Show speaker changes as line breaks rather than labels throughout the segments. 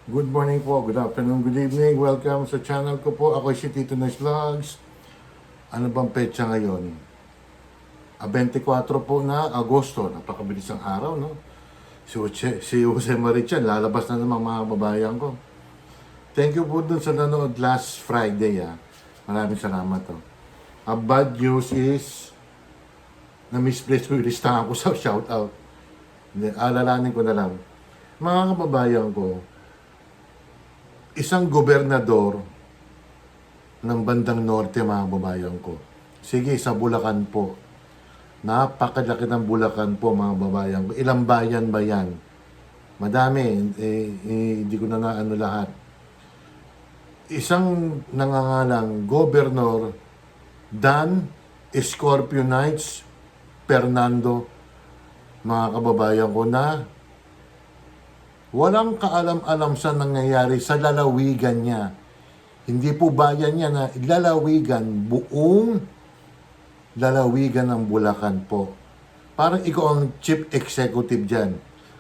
Good morning po, good afternoon, good evening. Welcome sa channel ko po. Ako si Tito Nice Vlogs. Ano bang petsa ngayon? 24 po na Agosto. Napakabilis ang araw, no? Si Jose Marichan, lalabas na naman mga babayan ko. Thank you po dun sa nanood last Friday, ah. Maraming salamat, to. Ang bad news is, na-misplace ko yung listahan ko sa shoutout. Alalanin ko na lang. Mga kababayan ko, isang gobernador ng bandang norte, mga babayan ko. Sige, sa Bulacan po. Napakalaki ng Bulacan po, mga babayan ko. Ilang bayan ba yan? Madami. Hindi ko na naano lahat. Isang nangangalang Gobernador Dan Scorpio Knights Fernando, mga kababayan ko, na walang kaalam-alam sa nangyayari sa lalawigan niya. Hindi po bayan niya na lalawigan, buong lalawigan ng Bulacan po. Parang ikaw ang chief executive dyan.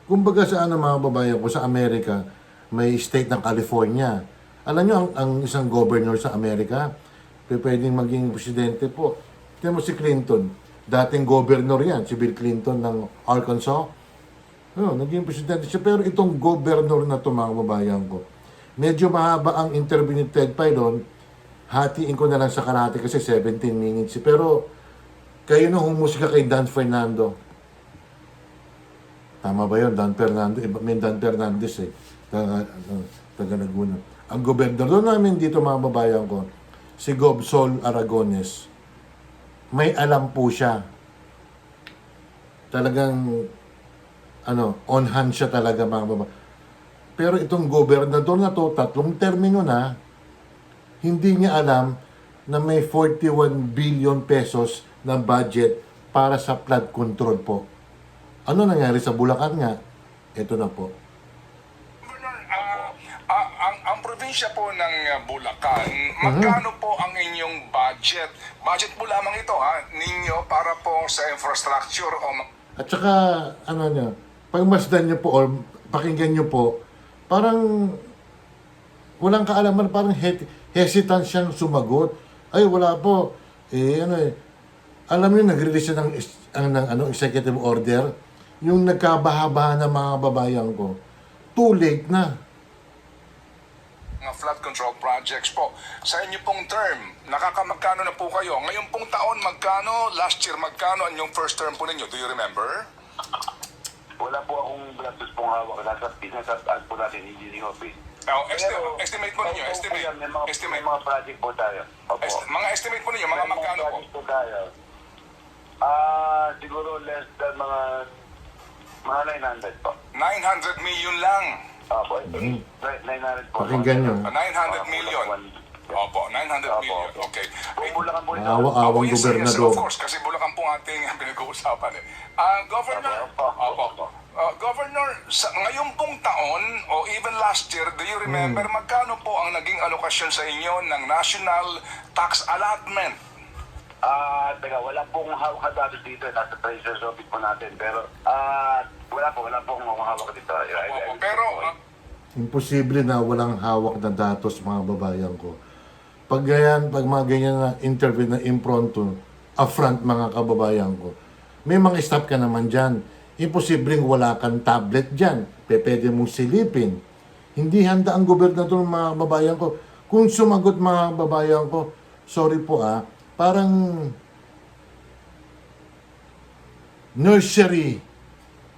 Kumbaga sa mga babayan ko sa Amerika, may state ng California. Alam niyo, ang isang governor sa Amerika, pwedeng maging presidente po. Tingnan mo si Clinton, dating governor yan, si Bill Clinton ng Arkansas. Naging presidente siya. Pero itong governor na ito, mga babayan ko, medyo mahaba ang interview ni Ted Filon. Hatiin ko na lang sa kalahati kasi 17 minutes. Pero kayo na humusga kay Dan Fernando. Tama ba yun? Dan Fernando. May Dan Fernandez eh. Taga Laguna. Ang gobernador namin dito, mga babayan ko, si Gob Sol Aragones. May alam po siya. Talagang on hand siya talaga, mga baba. Pero itong gobernador na to, 3 termino na, hindi niya alam na may 41 billion pesos na budget para sa flood control po. Ano nangyari sa Bulacan nga? Ito na po.
Ang probinsya po ng Bulacan, magkano po ang inyong budget? Budget po lamang ito, ninyo, para po sa infrastructure o...
At saka, pagmasdan nyo po or pakinggan nyo po, parang walang kaalaman, parang hesitant siyang sumagot. Ay, wala po. Alam niyo, nag-release siya ng executive order, yung nagkabaha-baha ng mga babayan ko. Too late na.
Mga flood control projects po. Sa inyo pong term, nakakamagkano na po kayo? Ngayon pong taon, magkano? Last year, magkano ang yung first term po ninyo? Do you remember?
Wala po akong blastos pong hawak. Nasa pinasasaan po natin engineering office.
Estimate po ninyo. Estimate.
May mga project po tayo. Opo.
Mga estimate po ninyo, mga
May
magkano po?
project po tayo. Siguro less than mga 900 po.
900 million lang.
Opo. 900 po.
Pakinggan nyo.
900 million. Opo, 900 million. Okay.
Kung Bulacan po ito.
Awang
Yes,
gobernador.
of course, kasi Bulacan po ating pinag-uusapan eh. Governor, Governor, ngayon pong taon o even last year, do you remember magkano po ang naging alokasyon sa inyo ng National Tax Allotment?
Teka, wala pong hawak na datos dito. Nasa treasurer's office po natin. Pero, wala pong hawak dito.
Pero,
Imposible na walang hawak na datos, mga babayan ko. Pag mga ganyan na interview na impromptu, affront, mga kababayan ko, may mga staff ka naman dyan. Imposibleng wala kang tablet dyan. Pwede mong silipin. Hindi handa ang gobernador, mga babayan ko. Kung sumagot, mga babayan ko, sorry po parang nursery.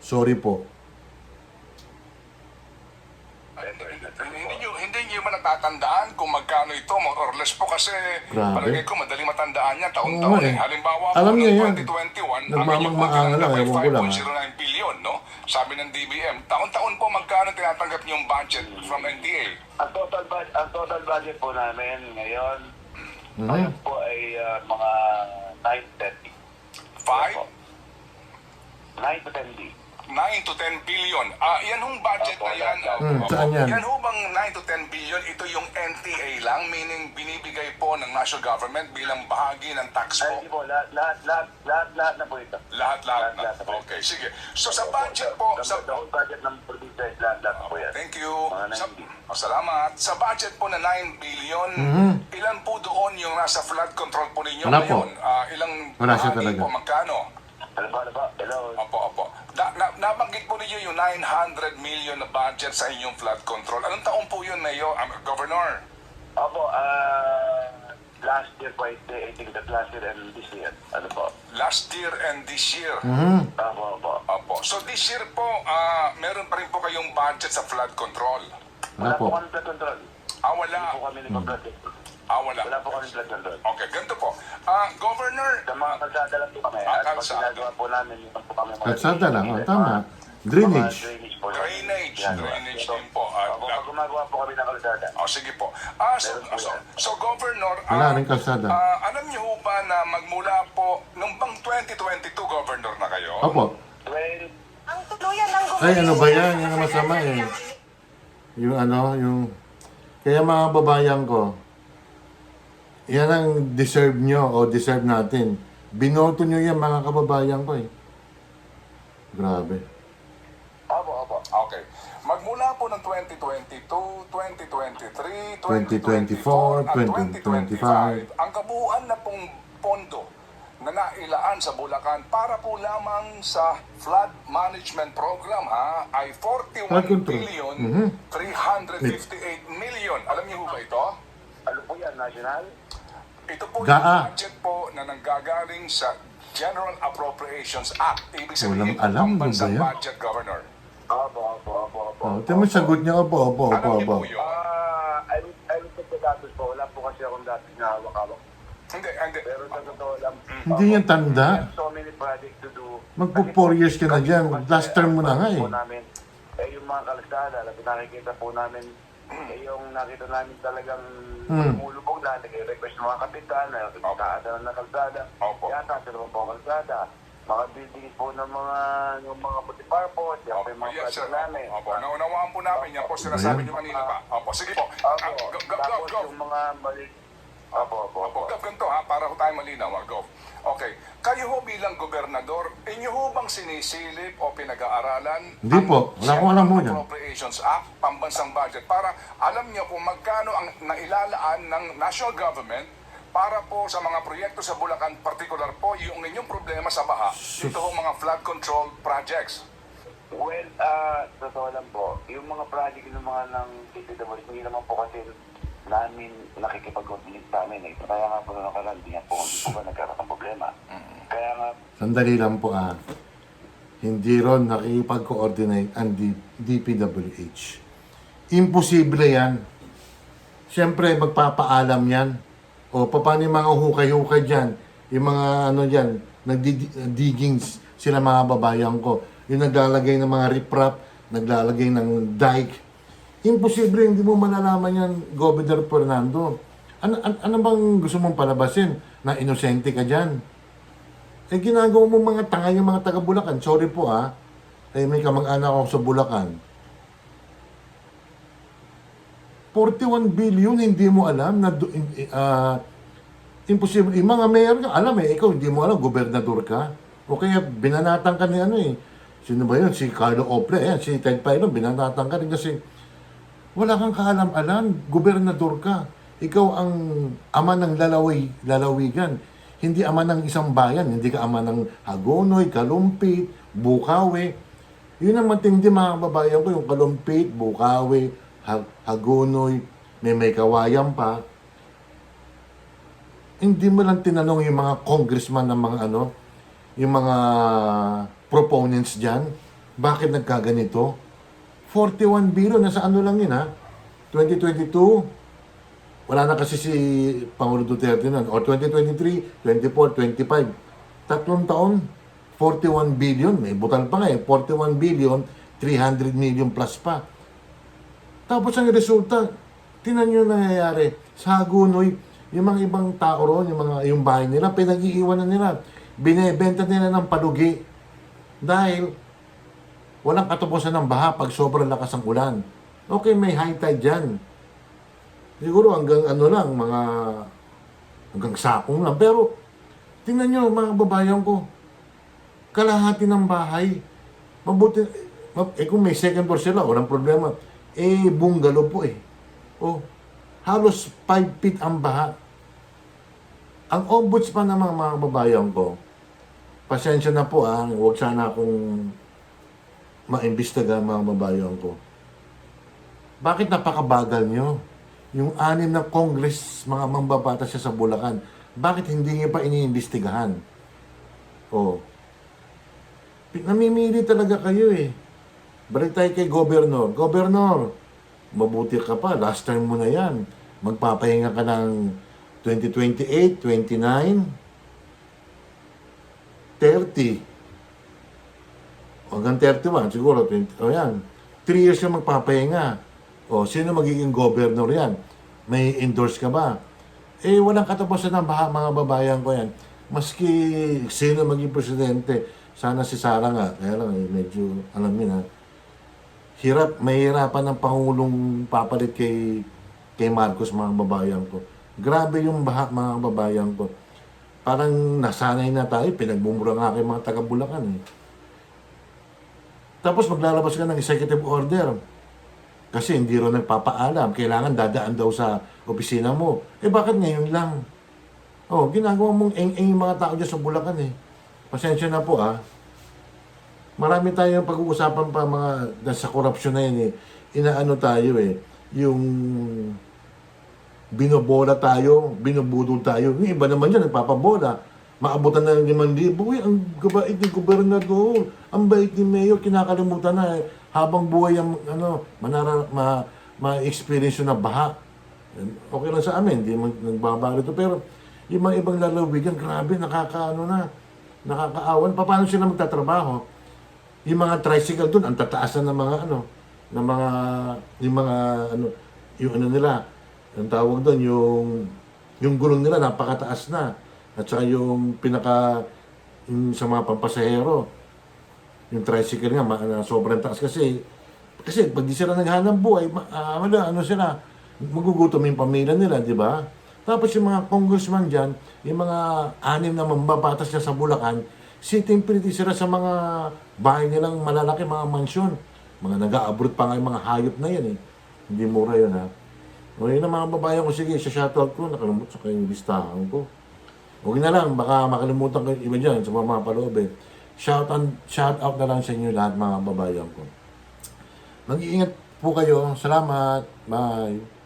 Sorry po.
hindi nyo ba natatandaan kung magkano ito, more or less po, kasi
Grabe.
palagay ko madaling matandaan yan,
Oo,
taon-taon
eh.
Halimbawa
Alam
po,
niyo
noong
yan.
2021, ang inyong
Nagmamang-maangan lang,
budget
ewan ko lang,
5.09 billion, no? Sabi ng DBM. Taon-taon po, magkano tinatanggap niyong budget from NDA?
Ang total budget po namin ngayon,
Mhm.
ngayon po ay mga 930.
5?
9 to 10 days.
9 to 10 billion. Yan hong budget na yan.
Saan yan?
Yan ho bang 9 to 10 billion, ito yung NTA lang, meaning binibigay po ng national government bilang bahagi ng tax
Ay,
po?
hindi po, lahat na po ito.
Lahat-lahat na.
Lahat na po.
Okay, sige. So sa budget po,
The whole budget ng probinsya is lahat po yan.
thank you.
Mga
Salamat. Sa budget po na 9 billion, ilan po doon yung nasa flood control po ninyo
Wala po.
ngayon? Ilang
Wala siya
bahagi
talaga.
po, magkano?
Ano ba? Hello?
Opo. Nabanggit po ninyo yung 900 million na budget sa inyong flood control. Anong taon po yun, Mayor, Governor?
Opo, last year po, I think that last year and this year. Ano po?
Last year and this year.
Opo.
So this year po, meron pa rin po kayong budget sa flood control.
Wala po.
kami flood control.
Wala.
Hindi po kami nagpa-flood control.
Wala.
Wala po kami flood control.
Okay, ganito po. Governor,
Sa mga kalsada lang po kami.
Ah,
At pag
kalsada.
ginagawa po namin, yung po kami mga
Kalsada lang, tama.
Mga
Drainage.
drainage po.
Drainage
Yan.
din po.
Opo, pag gumagawa po kami ng kalsada.
Sige po. So, Governor,
Wala rin kalsada.
alam niyo ho ba na magmula po, nung bang 2022, Governor na kayo?
Opo.
Well,
Ang tuluyan ng
Ay, ano ba yan? Yan ang masama eh. Kaya mga babayan ko, yan ang deserve nyo o deserve natin. Binoto nyo yan mga kababayan ko eh. Grabe.
opo.
Okay. Magmula po ng 2022, 2023,
2024,
2025, ang kabuuan na pong pondo na nailaan sa Bulacan para po lamang sa flood management program ay
Flood
41
control.
billion 358 million. Alam niyo ho ba ito?
Ano po yan, national?
Ito po
GAA.
yung budget po na nanggagaling sa General Appropriations Act. Ibig sabihin,
Walang alam mo ba
pambansang
yan?
budget, Governor.
Opo.
Oh, ito mo sagot niya, opo.
Alam niyo po yun?
I will take the datos po. Wala po kasi akong datos na hawak-hawak.
Hindi.
Pero sa totoo lang,
Hindi yan tanda.
we have so many projects to do.
Magpo 4 years ka na dyan. Last term mo na nga eh.
Po namin, yung mga kalsada, nakikita po namin, yung nakita namin talagang lumulubog na, nag-request ng mga kapitan, taas na kalsada,
Opo.
yata sila po ang kalsada, mga buildings po ng mga multipurpose, yan po yung mga
Yes, sir.
project namin.
Opo. Naunawaan po namin yan po. Sinasabi niyo kanina pa. Opo. Sige po.
Opo, tapos
Go.
yung mga mali... Opo.
Gov, ganito para ho tayo malinaw. Gov. Okay. Kayo ho bilang gobernador, inyo ho bang sinisilip o pinag-aaralan
Hindi po. Wala akong alam mo yan.
Appropriations Act, pambansang budget, para alam niyo kung magkano ang nailalaan ng national government para po sa mga proyekto sa Bulacan, particular po yung inyong problema sa baha, dito ho mga flood control projects.
Well, totoo lang po, yung mga project ng mga ng TPWs, hindi naman po kasi namin nakikipag-coordinate sa amin eh. Kaya nga po nakaraan, hindi nga po ba nagkaroon ng problema. Kaya nga,
Sandali lang po Hindi ron nakikipag-coordinate ang DPWH. Imposible yan. Siyempre, magpapaalam yan. O, paano yung mga hukay-hukay dyan? Yung mga nagdiggings sila mga babayan ko. Yung naglalagay ng mga riprap, naglalagay ng dike. Imposible, hindi mo malalaman yan, Governor Fernando. Ano bang gusto mong palabasin? Na inosente ka dyan? Ginagawa mo mga tanga yung mga taga Bulacan. Sorry po may kamag-anak ako sa Bulacan. 41 billion, hindi mo alam na imposible. Yung mga mayor ka, alam ikaw hindi mo alam, gobernador ka. O kaya binanatan ka ni sino ba yun? Si Carlo Ople, si Ted Pailon, binanatan ka rin kasi wala kang kaalam-alam, gobernador ka. Ikaw ang ama ng lalawigan. Hindi ama ng isang bayan, hindi ka ama ng Hagonoy, Kalumpit, Bukawi. Yun ang matindi mga kababayan ko, yung Kalumpit, Bukawi, Hagonoy, may kawayan pa. Hindi mo lang tinanong yung mga congressman ng mga yung mga proponents dyan, bakit nagkaganito? 41 billion, nasa lang yun 2022, wala na kasi si Pangulo Duterte nun. O 2023, 24, 25. 3 taon, 41 billion. May butal pa nga 41 billion, 300 million plus pa. Tapos ang resulta, tinan nyo nangyayari. Sa Hagonoy, yung mga ibang tao ron, yung bahay nila, pinag-iiwanan nila. Binebenta nila ng palugi. Dahil walang katapusan ng baha pag sobrang lakas ng ulan. Okay, may high tide dyan. Siguro hanggang ano lang, hanggang sakong lang. Pero, tingnan nyo mga babayan ko, kalahati ng bahay. Mabuti, kung may second floor sila, walang problema. Bungalow po eh. Oh, halos 5 feet ang baha. Ang ombudsman naman mga babayan ko, pasensya na po huwag sana akong maimbestiga mga babayan ko. Bakit napakabagal nyo? Yung 6 na Congress, mga mambabatas siya sa Bulacan, bakit hindi niyo pa iniimbestigahan? Oh, namimili talaga kayo eh. Balik tayo kay Governor. Governor, mabuti ka pa. Last term mo na yan. Magpapahinga ka ng 2028, 29, 30. Hanggang 31, siguro. 20, yan. 3 years ka magpapahinga. O, sino magiging governor yan? May endorse ka ba? Walang katapusan ng baha, mga babayan ko yan. Maski sino maging presidente, sana si Sara nga. Kaya lang, medyo, alam niyo na, mahirapan ng Pangulong papalit kay Marcos, mga babayan ko. Grabe yung baha, mga babayan ko. Parang nasanay na tayo, pinagbumura nga kay mga taga-Bulacan eh. Tapos maglalabas ka ng executive order. Kasi hindi rin nagpapaalam. Kailangan dadaan daw sa opisina mo. Bakit ngayon lang? Ginagawa mong yung mga tao dyan sa Bulacan eh. Pasensya na po Marami tayong pag-uusapan pa mga nasa korupsyon na yun eh. Inaano tayo eh. Yung binobola tayo, binubudol tayo. Yung iba naman yan, nagpapabola. Maabutan na ng 5,000. Ang gabait ni gobernador. Ang bait ni mayor, kinakalimutan na eh. Habang buhay ang ma-experience na baha. Okay lang sa amin, hindi nagbabalo ito. Pero yung mga ibang lalawigan, grabe, nakakaawan. Paano sila magtatrabaho? Yung mga tricycle doon, ang tataas na ng mga nila, ang tawag doon, yung gulong nila, napakataas na. At saka yung sa mga pampasahero, yung tricycle nga, sobrang taas kasi pag di sila naghanap buhay, sila, magugutom yung pamilya nila, di ba? Tapos yung mga congressman dyan, yung mga 6 na mambabatas niya sa Bulacan, sitting pretty sila sa mga bahay nilang malalaki, mga mansyon. Mga nag-a-abroad pa nga yung mga hayop na yan eh. Hindi mura yun O yun na mga babayan ko, sige, sa shoutout ko, nakalimut sa kayong listahan ko. Huwag na lang, baka makalimutan ko iba dyan sa mga paloob eh. Shout out na lang sa inyo lahat mga babayan ko. Mag-iingat po kayo. Salamat. Bye.